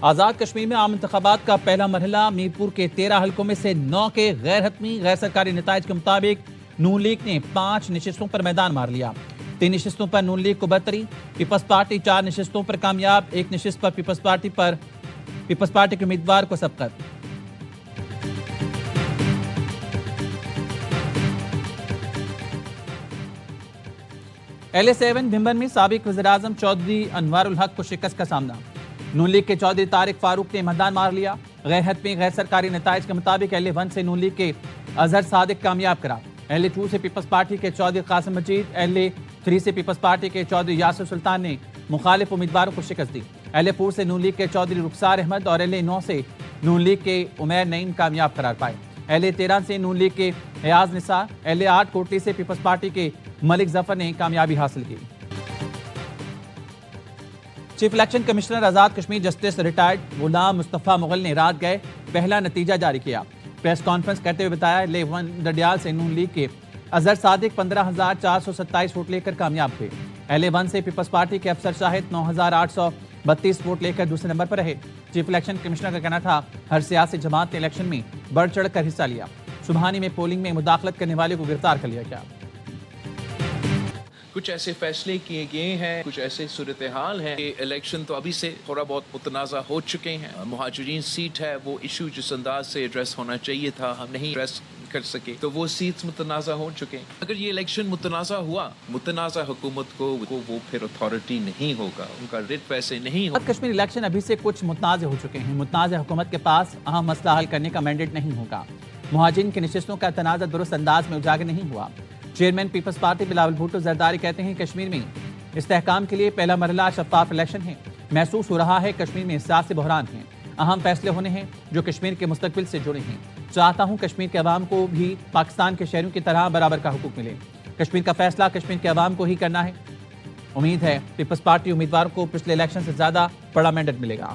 آزاد کشمیر میں عام انتخابات کا پہلا مرحلہ میرپور کے 13 حلقوں میں سے 9 کے غیر حتمی غیر سرکاری نتائج کے مطابق نون لیگ نے 5 نشستوں پر میدان مار لیا۔ 3 نشستوں پر نون لیگ کو برتری، پیپلز پارٹی 4 نشستوں پر کامیاب، 1 نشست پر پیپلز پارٹی کے امیدوار کو سبقت۔ LA7 بھمبن میں سابق وزیراعظم چودھری انوار الحق کو شکست کا سامنا۔ نون لیگ کے چودھری طارق فاروق نے میدان مار لیا۔ غیر حتمی غیر سرکاری نتائج کے مطابق LA1 سے نون لیگ کے اظہر صادق کامیاب قرار، LA2 سے پیپلز پارٹی کے چودھری قاسم مجید، LA3 سے پیپلز پارٹی کے چودھری یاسر سلطان نے مخالف امیدواروں کو شکست دی۔ LA4 سے نون لیگ کے چودھری رخسار احمد اور LA9 سے نون لیگ کے عمیر نعیم کامیاب قرار پائے۔ LA13 سے نون لیگ کے ایاز نثار، LA8 کوٹلی سے پیپلز پارٹی کے ملک ظفر نے کامیابی حاصل کی۔ Chief election commissioner Azad Kashmir justice retired Ghulam Mustafa Mughal نے رات گئے پہلا نتیجہ جاری کیا۔ پریس کانفرنس کرتے ہوئے بتایا LA1 ڈڈیال سے نون لیگ کے اظہر صادق 15,427 ووٹ لے کر کامیاب ہوئے۔ LA1 سے پیپلز پارٹی کے افسر شاہد 9,832 ووٹ لے کر دوسرے نمبر پر رہے۔ چیف الیکشن کمشنر کا کہنا تھا ہر سیاسی جماعت نے الیکشن میں بڑھ چڑھ کر حصہ لیا۔ سبحانی میں پولنگ میں مداخلت کرنے والے کو گرفتار کر لیا گیا۔ کچھ ایسے فیصلے کیے گئے ہیں، کچھ ایسے صورتحال ہیں کہ الیکشن تو ابھی سے تھوڑا بہت متنازع ہو چکے ہیں۔ مہاجرین سیٹ ہے، وہ ایشو جس انداز سے ایڈریس ہونا چاہیے تھا ہم نہیں ایڈریس کر سکے، تو وہ سیٹس متنازع ہو چکے ہیں۔ اگر یہ الیکشن متنازع ہوا، متنازع حکومت کو وہ پھر اتھارٹی نہیں ہوگا، ان کا ریٹ ویسے نہیں ہوگا۔ کشمیر الیکشن ابھی سے کچھ متنازع ہو چکے ہیں۔ متنازع حکومت کے پاس اہم مسئلہ حل کرنے کا مینڈیٹ نہیں ہوگا۔ مہاجرین کی نشستوں کا تنازع درست انداز میں اجاگر نہیں ہوا۔ چیئرمین پیپلز پارٹی بلاول بھٹو زرداری کہتے ہیں کشمیر میں استحکام کے لیے پہلا مرحلہ شفاف الیکشن ہے۔ محسوس ہو رہا ہے کشمیر میں سیاسی بحران ہیں، اہم فیصلے ہونے ہیں جو کشمیر کے مستقبل سے جڑے ہیں۔ چاہتا ہوں کشمیر کے عوام کو بھی پاکستان کے شہریوں کی طرح برابر کا حقوق ملے۔ کشمیر کا فیصلہ کشمیر کے عوام کو ہی کرنا ہے۔ امید ہے پیپلز پارٹی امیدواروں کو پچھلے الیکشن سے زیادہ بڑا مینڈیٹ ملے گا۔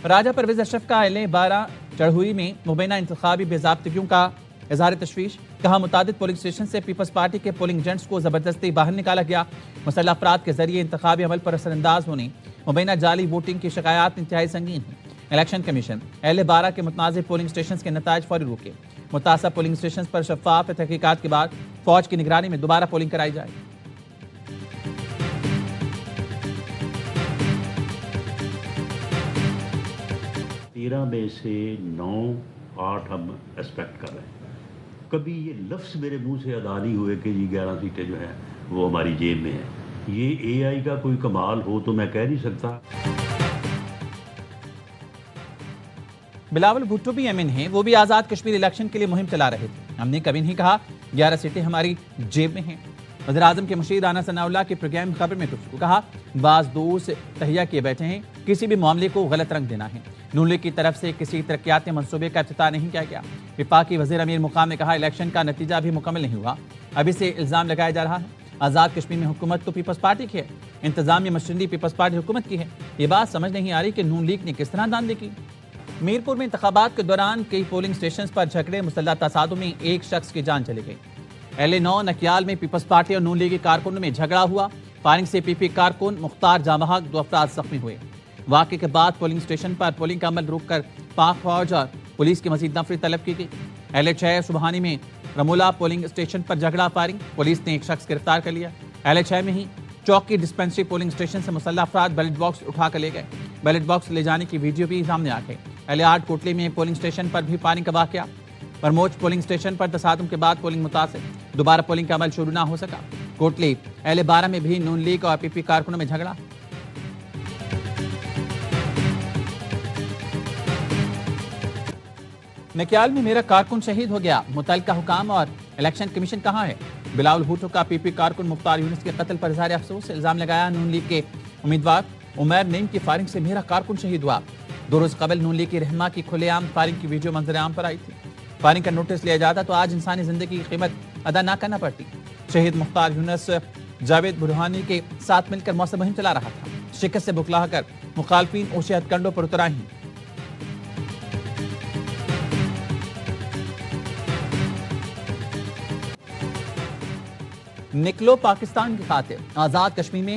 راجہ پرویز اشرف کا LA12 چڑھوئی میں مبینہ انتخابی بے ضابطگیوں کا اظہار تشویش، کہا متعدد پولنگ اسٹیشن سے پیپلز پارٹی کے پولنگ ایجنٹس کو زبردستی باہر نکالا گیا، مسلح افراد کے ذریعے انتخابی عمل پر اثر انداز ہونے، مبینہ جعلی ووٹنگ کی شکایات انتہائی سنگین ہیں۔ الیکشن کمیشن LA12 کے متنازع پولنگ اسٹیشنز کے نتائج فوری روکے، متاثرہ پولنگ اسٹیشنز پر شفاف تحقیقات کے بعد فوج کی نگرانی میں دوبارہ پولنگ کرائی جائے۔ 13 میں سے 9 8 ہم ایکسپیکٹ کر رہے ہیں۔ کبھی یہ لفظ میرے منہ سے ادا نہیں ہوئے کہ 11 سیٹیں جو ہیں وہ ہماری جیب میں ہیں۔ یہ AI کا کوئی کمال ہو تو میں کہہ نہیں سکتا۔ بلاول بھٹو بھی MN ہیں، وہ بھی آزاد کشمیر الیکشن کے لیے مہم چلا رہے تھے۔ ہم نے کبھی نہیں کہا 11 سیٹیں ہماری جیب میں ہیں۔ وزیراعظم کے مشیر رانا ثناء اللہ کے پروگرام خبر میں گفتگو، کہا بعض دوست تہیہ کیے بیٹھے ہیں، کسی بھی معاملے کو غلط رنگ دینا ہے۔ نون لیگ کی طرف سے کسی ترقیاتی منصوبے کا افتتاح نہیں کیا گیا۔ وفاقی وزیر امیر مقام نے کہا الیکشن کا نتیجہ بھی مکمل نہیں ہوا، ابھی سے الزام لگایا جا رہا ہے۔ آزاد کشمیر میں حکومت تو پیپلز پارٹی کی ہے، انتظامیہ مشرندی پیپلز پارٹی حکومت کی ہے۔ یہ بات سمجھ نہیں آ رہی کہ نون لیگ نے کس طرح داندلی کی۔ میرپور میں انتخابات کے دوران کئی پولنگ اسٹیشنز پر جھگڑے، مسلح تصادم میں ایک شخص کی جان چلی گئی۔ LA9 نکیال میں پیپلز پارٹی اور نون لیگی کارکنوں میں جھگڑا ہوا، فائرنگ سے PP کارکن مختار جاں بحق 2 افراد زخمی ہوئے۔ واقعے کے بعد پولنگ اسٹیشن پر پولنگ کا عمل روک کر پاک فوج اور پولیس کی مزید نفری طلب کی گئی۔ LA6 سبحانی میں رمولہ پولنگ اسٹیشن پر جھگڑا، فائرنگ، پولیس نے ایک شخص گرفتار کر لیا۔ LA6 میں ہی چوکی ڈسپنسری پولنگ اسٹیشن سے مسلح افراد بیلٹ باکس اٹھا کر لے گئے، بیلٹ باکس لے جانے کی ویڈیو بھی سامنے آ گئی۔ LA8 کوٹلی میں پولنگ اسٹیشن پر بھی فائرنگ کا واقعہ، برموچ پولنگ اسٹیشن پر تصادم کے بعد پولنگ متاثر، دوبارہ پولنگ کا عمل شروع نہ ہو سکا۔ کوٹلی LA12 میں بھی نون لیگ اور PP کارکنوں میں جھگڑا۔ نکیال میں میرا کارکن شہید ہو گیا، متعلقہ حکام اور الیکشن کمیشن کہاں ہے؟ بلاول بھٹو کا PP کارکن مختار یونس کے قتل پر اظہار افسوس، الزام لگایا نون لیگ کے امیدوار عمیر نعیم کی فائرنگ سے میرا کارکن شہید ہوا۔ 2 روز قبل نون لیگ کی رہنما کی کھلے عام فائرنگ کی ویڈیو منظر عام پر آئی تھی۔ فائرنگ کا نوٹس لیا جاتا تو آج انسانی زندگی کی قیمت ادا نہ کرنا پڑتی۔ شہید مختار یونس جاوید برہانی کے ساتھ مل کر موثر مہم چلا رہا تھا، شکست سے بکلا کر مخالفین اوشے ہتھ کنڈوں پر اتر آئے ہیں۔ نکلو پاکستان کی خاطر، آزاد کشمیر میں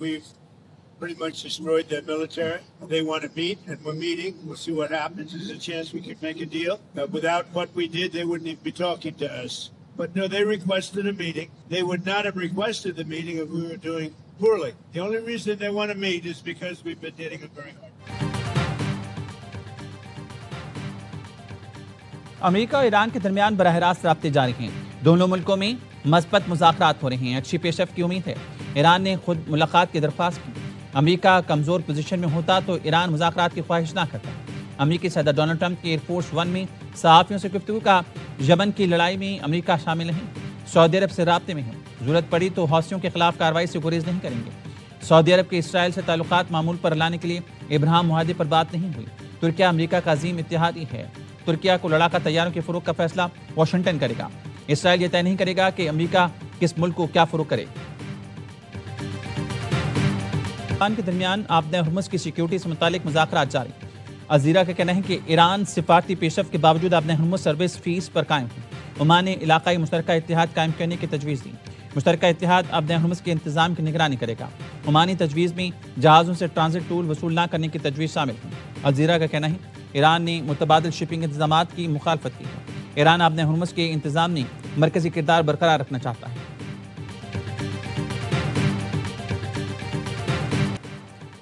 We've pretty much destroyed their military. They want to meet, and we're meeting. We'll see what happens. There's a chance we could make a deal. Without what we did, they wouldn't even be talking to us. But no, they requested a meeting. They would not have requested the meeting if we were doing poorly. The only reason they want to meet is because we've been hitting them very hard. امریکہ اور ایران کے درمیان براہ راست رابطے جاری ہیں۔ دونوں ملکوں میں مثبت مذاکرات ہو رہے ہیں۔ اچھی پیش رفت کی امید ہے۔ ایران نے خود ملاقات کی درخواست کی۔ امریکہ کمزور پوزیشن میں ہوتا تو ایران مذاکرات کی خواہش نہ کرتا۔ امریکی صدر ڈونلڈ ٹرمپ کی ایئر فورس ون میں صحافیوں سے گفتگو کا یمن کی لڑائی میں امریکہ شامل نہیں، سعودی عرب سے رابطے میں ہے، ضرورت پڑی تو حوثیوں کے خلاف کارروائی سے گریز نہیں کریں گے۔ سعودی عرب کے اسرائیل سے تعلقات معمول پر لانے کے لیے ابراہیم معاہدے پر بات نہیں ہوئی۔ ترکیہ امریکہ کا عظیم اتحادی ہے۔ ترکیہ کو لڑاکا طیاروں کے فروغ کا فیصلہ واشنگٹن کرے گا۔ اسرائیل یہ طے نہیں کرے گا کہ امریکہ کس ملک کو کیا فروغ کرے۔ ایران کے درمیان آبِ ہرمز کی سیکیورٹی سے متعلق مذاکرات جاری۔ الجزیرہ کا کہنا ہے کہ ایران سفارتی پیش رفت کے باوجود آبِ ہرمز سروس فیس پر قائم ہے۔ عمان نے علاقائی مشترکہ اتحاد قائم کرنے کی تجویز دی۔ مشترکہ اتحاد آبِ ہرمز کے انتظام کی نگرانی کرے گا۔ عمانی تجویز میں جہازوں سے ٹرانزٹ ٹول وصول نہ کرنے کی تجویز شامل ہے۔ الجزیرہ کا کہنا ہے ایران نے متبادل شپنگ انتظامات کی مخالفت کی ہے۔ ایران آبِ ہرمز کے انتظام میں مرکزی کردار برقرار رکھنا چاہتا ہے۔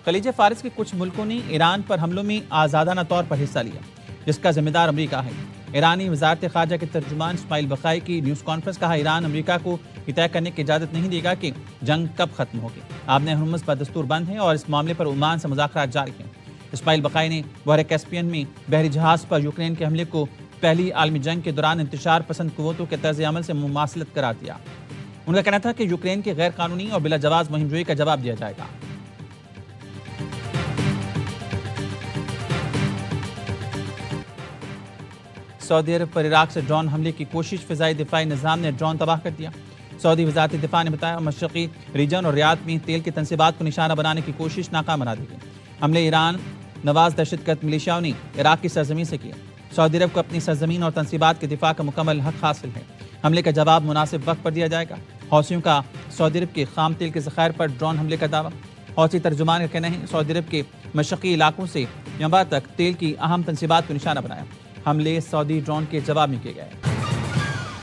خلیج فارس کے کچھ ملکوں نے ایران پر حملوں میں آزادانہ طور پر حصہ لیا، جس کا ذمہ دار امریکہ ہے۔ ایرانی وزارت خارجہ کے ترجمان اسماعیل بقائی کی نیوز کانفرنس کہا ایران امریکہ کو یہ طے کرنے کی اجازت نہیں دے گا کہ جنگ کب ختم ہوگی۔ آبِ ہرمز بدستور بند ہے اور اس معاملے پر عمان سے مذاکرات جاری ہیں۔ اسماعیل بقائی نے بحر کیسپیئن میں بحری جہاز پر یوکرین کے حملے کو پہلی عالمی جنگ کے دوران انتشار پسند قوتوں کے طرز عمل سے مماثلت قرار دیا۔ ان کا کہنا تھا کہ یوکرین کی غیر قانونی اور بلا جواز مہم جوئی کا جواب دیا جائے گا۔ سعودی عرب پر عراق سے ڈرون حملے کی کوشش، فضائی دفاعی نظام نے ڈرون تباہ کر دیا۔ سعودی وزارت دفاع نے بتایا مشرقی ریجن اور ریاض میں تیل کی تنصیبات کو نشانہ بنانے کی کوشش ناکام بنا دی گئی۔ حملے ایران نواز دہشت گرد ملیشیاؤں نے عراق کی سرزمین سے کیا۔ سعودی عرب کو اپنی سرزمین اور تنصیبات کے دفاع کا مکمل حق حاصل ہے۔ حملے کا جواب مناسب وقت پر دیا جائے گا۔ حوثیوں کا سعودی عرب کے خام تیل کے ذخائر پر ڈرون حملے کا دعویٰ۔ حوثی ترجمان کا کہنا ہے سعودی عرب کے مشرقی علاقوں سے ینبع تک تیل کی اہم تنصیبات کو نشانہ بنایا۔ حملے سعودی ڈرون کے جواب میں کیے گئے۔